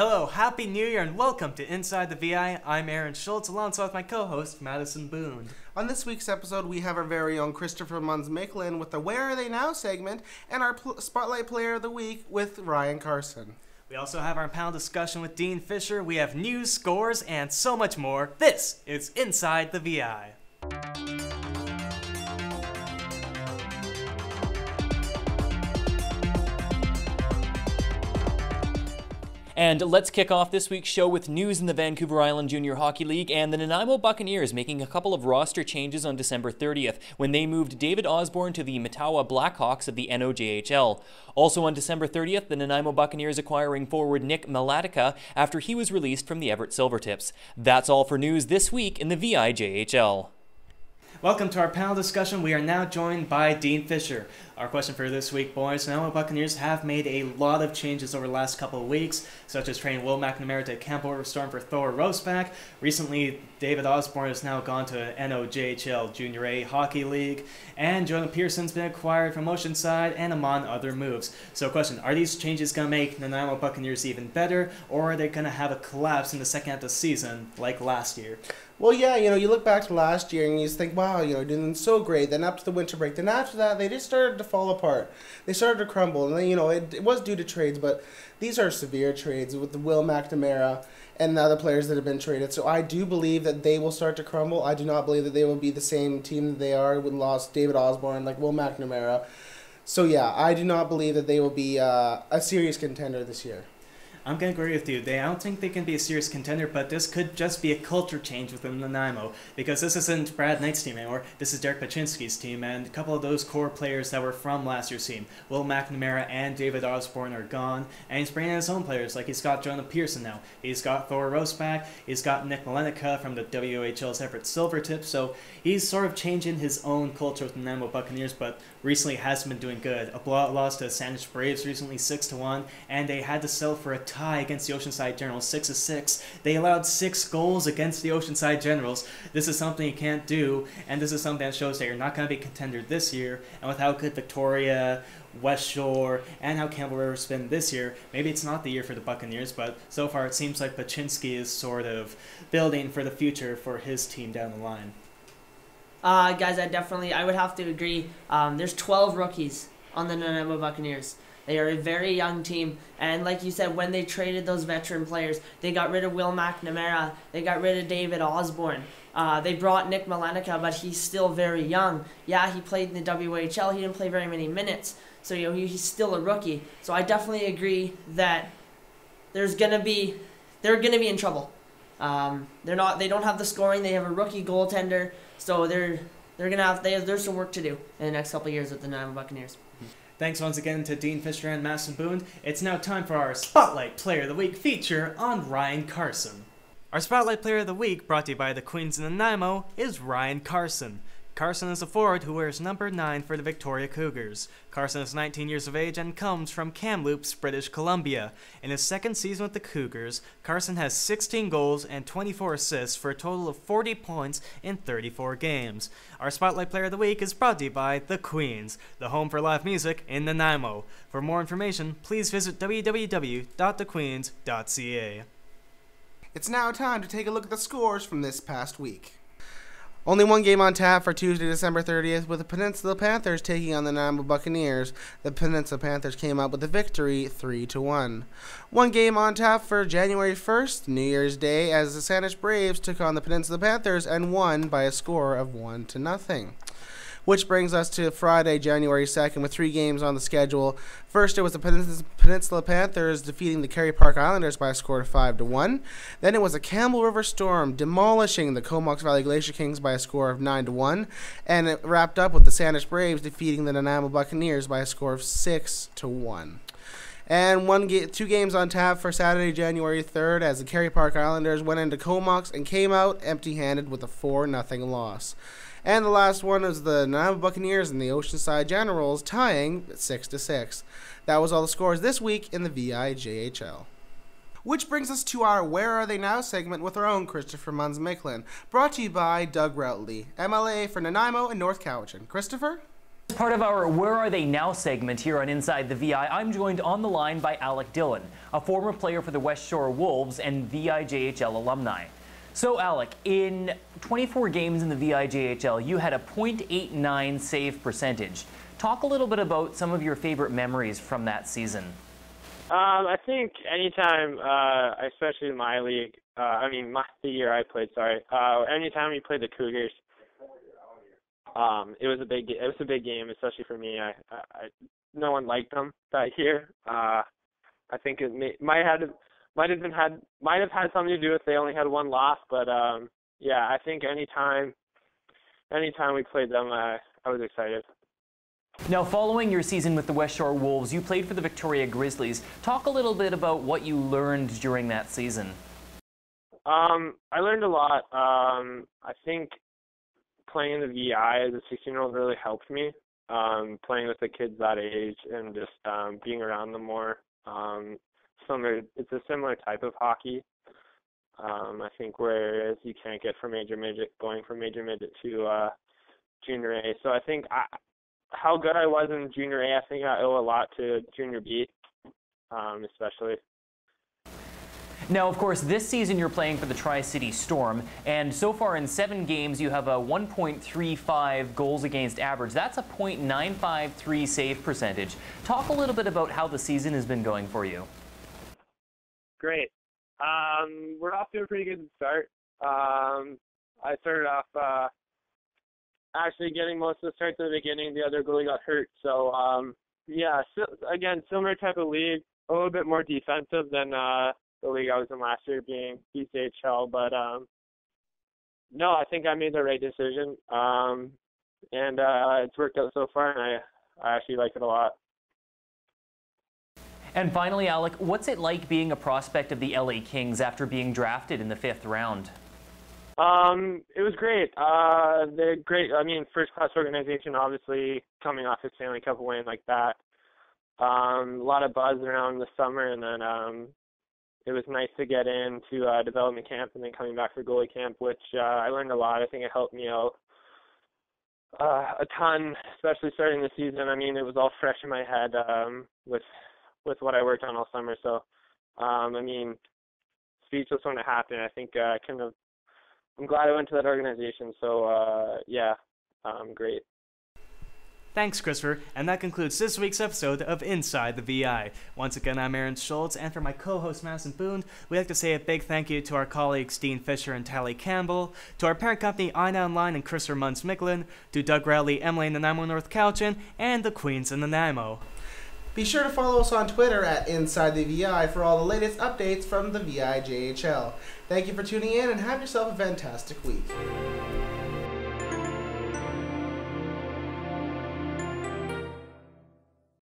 Hello, Happy New Year, and welcome to Inside the VI. I'm Aaron Schultz, alongside with my co-host, Madison Boone. On this week's episode, we have our very own Christopher Munns-Micklin with the Where Are They Now segment, and our Spotlight Player of the Week with Ryan Carson. We also have our panel discussion with Dean Fisher. We have news, scores, and so much more. This is Inside the VI. And let's kick off this week's show with news in the Vancouver Island Junior Hockey League and the Nanaimo Buccaneers making a couple of roster changes on December 30th when they moved David Osborne to the Mattawa Blackhawks of the NOJHL. Also on December 30th, the Nanaimo Buccaneers acquiring forward Nick Malatica after he was released from the Everett Silvertips. That's all for news this week in the VIJHL. Welcome to our panel discussion. We are now joined by Dean Fisher. Our question for this week, boys. Nanaimo Buccaneers have made a lot of changes over the last couple of weeks, such as trading Will McNamara to Campbell River Storm for Thor Roseback. Recently, David Osborne has now gone to NOJHL Junior A Hockey League, and Jonah Pearson's been acquired from Oceanside, and among other moves. So question, are these changes going to make the Nanaimo Buccaneers even better, or are they going to have a collapse in the second half of the season like last year? Well, yeah, you look back to last year and you just think, wow, doing so great. Then up to the winter break. Then after that, they just started to fall apart. They started to crumble. And then, it was due to trades, but these are severe trades with the Will McNamara and the other players that have been traded. So I do believe that they will start to crumble. I do not believe that they will be the same team that they are with lost David Osborne, like Will McNamara. So, yeah, I do not believe that they will be a serious contender this year. I'm going to agree with you. I don't think they can be a serious contender, but this could just be a culture change within Nanaimo, because this isn't Brad Knight's team anymore. This is Derek Paczynski's team, and a couple of those core players that were from last year's team, Will McNamara and David Osborne, are gone, and he's bringing in his own players. Like, he's got Jonah Pearson now. He's got Thor Roseback. He's got Nick Malatica from the WHL's Everett Silvertips, so he's sort of changing his own culture with the Nanaimo Buccaneers, but recently hasn't been doing good. A blowout loss to the Sandwich Braves recently, 6-1, and they had to settle for a tie against the Oceanside Generals, 6-6. They allowed 6 goals against the Oceanside Generals. This is something you can't do, and this is something that shows that you're not going to be a contender this year. And with how good Victoria, West Shore, and how Campbell River's been this year, maybe it's not the year for the Buccaneers, but so far it seems like Paczynski is sort of building for the future for his team down the line. Guys, I would have to agree. There's 12 rookies on the Nanaimo Buccaneers. They are a very young team, and like you said, when they traded those veteran players, they got rid of Will McNamara, they got rid of David Osborne, they brought Nick Malanica, but he's still very young. Yeah, he played in the WHL, he didn't play very many minutes, so he's still a rookie. So I definitely agree that they're gonna be in trouble. They don't have the scoring. They have a rookie goaltender, so there's some work to do in the next couple of years with the Nanaimo Buccaneers. Thanks once again to Dean Fisher and Madison Boone. It's now time for our Spotlight Player of the Week feature on Ryan Carson. Our Spotlight Player of the Week, brought to you by the Queens of Nanaimo, is Ryan Carson. Carson is a forward who wears number 9 for the Victoria Cougars. Carson is 19 years of age and comes from Kamloops, British Columbia. In his second season with the Cougars, Carson has 16 goals and 24 assists for a total of 40 points in 34 games. Our Spotlight Player of the Week is brought to you by the Queens, the home for live music in Nanaimo. For more information, please visit www.thequeens.ca. It's now time to take a look at the scores from this past week. Only one game on tap for Tuesday, December 30th, with the Peninsula Panthers taking on the Nanaimo Buccaneers. The Peninsula Panthers came out with a victory, 3-1. One game on tap for January 1st, New Year's Day, as the Sandwich Braves took on the Peninsula Panthers and won by a score of 1-0. Which brings us to Friday, January 2nd, with 3 games on the schedule. First, it was the Peninsula Panthers defeating the Kerry Park Islanders by a score of 5-1. Then it was the Campbell River Storm demolishing the Comox Valley Glacier Kings by a score of 9-1. And it wrapped up with the Sandwich Braves defeating the Nanaimo Buccaneers by a score of 6-1. And 2 games on tap for Saturday, January 3rd, as the Kerry Park Islanders went into Comox and came out empty-handed with a 4-0 loss. And the last one was the Nanaimo Buccaneers and the Oceanside Generals tying 6-6. That was all the scores this week in the VIJHL. Which brings us to our Where Are They Now segment with our own Christopher Munns-Micklin, brought to you by Doug Routley, MLA for Nanaimo and North Cowichan. Christopher? part of our Where Are They Now segment here on Inside the VI, I'm joined on the line by Alec Dillon, a former player for the West Shore Wolves and VIJHL alumni. So Alec, in 24 games in the VIJHL, you had a .89 save percentage. Talk a little bit about some of your favorite memories from that season. I think anytime, especially in my league, the year I played, anytime we played the Cougars, it was a big game, especially for me. No one liked them that year. I think it might have had something to do with they only had one loss, but yeah, I think anytime we played them, I was excited. Now, following your season with the West Shore Wolves, you played for the Victoria Grizzlies. Talk a little bit about what you learned during that season. I learned a lot. I think playing in the VI as a 16-year-old really helped me. Playing with the kids that age and just being around them more. It's a similar type of hockey. I think whereas you can't get from major midget, going from major midget to junior A. So I think how good I was in junior A, I think I owe a lot to junior B, especially. Now, of course, this season you're playing for the Tri-City Storm, and so far in 7 games you have a 1.35 goals against average. That's a .953 save percentage. Talk a little bit about how the season has been going for you. Great. We're off to a pretty good start. I started off actually getting most of the starts at the beginning. The other goalie got hurt. So, yeah, again, similar type of league, a little bit more defensive than the league I was in last year, being BCHL. But, no, I think I made the right decision. And it's worked out so far, and I actually like it a lot. And finally, Alec, what's it like being a prospect of the LA Kings after being drafted in the 5th round? It was great. They're great. I mean, first-class organization, obviously, coming off a Stanley Cup win like that. A lot of buzz around the summer, and then it was nice to get into development camp and then coming back for goalie camp, which I learned a lot. I think it helped me out a ton, especially starting the season. I mean, it was all fresh in my head with what I worked on all summer. So, I mean, speechless when it happened. I think I'm glad I went to that organization. So, yeah, great. Thanks, Christopher, and that concludes this week's episode of Inside the VI. Once again, I'm Aaron Schultz, and for my co-host Madison Boone, we'd like to say a big thank you to our colleagues Dean Fisher and Tally Campbell, to our parent company Ina Online and Christopher Munz-Micklin, to Doug Rowley, Emily in Nanaimo North Cowichan, and the Queens in Nanaimo. Be sure to follow us on Twitter at Inside the VI for all the latest updates from the VIJHL. Thank you for tuning in and have yourself a fantastic week.